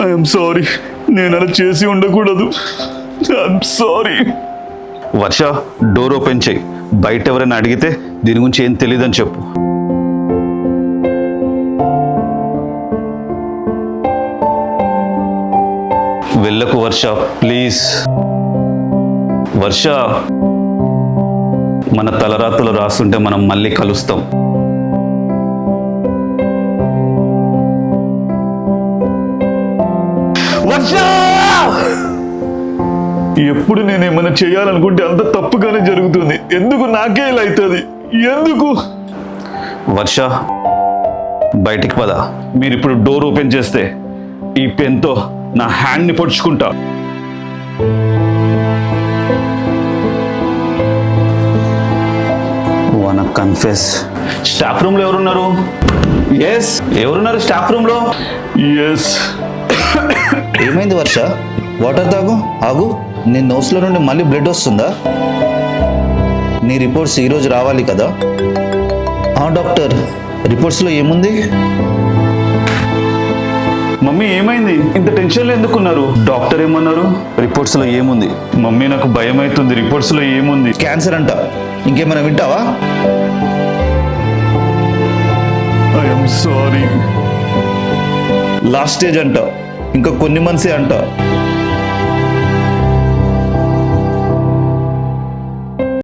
I'm sorry, నేను అలా చేసి ఉండకూడదు. I'm sorry. Varsha, door open చేయి. బయట ఎవరైనా అడిగితే దీని గురించి ఏం తెలియదని చెప్పు. వెళ్ళకు వర్ష, ప్లీజ్. వర్ష, మన తలరాతలు రాస్తుంటే మనం మళ్ళీ కలుస్తాం. వర్ష! ఎప్పుడు నేను ఏమైనా చేయాలనుకుంటే అంత తప్పుగానే జరుగుతుంది. ఎందుకు నాకే ఇలా అవుతుంది? ఎందుకు? వర్ష, బయటికి పద. మీరు ఇప్పుడు డోర్ ఓపెన్ చేస్తే ఈ పెన్తో నా హ్యాండ్ని పొడుచుకుంటా. One confess. స్టాఫ్ రూమ్లో ఎవరున్నారు? ఎస్, ఎవరున్నారు స్టాఫ్ రూమ్లో? ఎస్. ఏమైంది వర్ష? వాటర్ తాగు. ఆగు. నీ నోస్లో నుండి మళ్ళీ బ్లడ్ వస్తుందా? నీ రిపోర్ట్స్ ఈరోజు రావాలి కదా? డాక్టర్, రిపోర్ట్స్లో ఏముంది? మమ్మీ, ఏమైంది? ఇంత టెన్షన్లో ఎందుకున్నారు? డాక్టర్ ఏమన్నారు? రిపోర్ట్స్లో ఏముంది? మమ్మీ, నాకు భయం అవుతుంది. రిపోర్ట్స్లో ఏముంది? క్యాన్సర్ అంట. ఇంకేమైనా వింటావా? I'm sorry. లాస్ట్ స్టేజ్ అంట. ఇంకా కొన్ని మంత్సే అంట.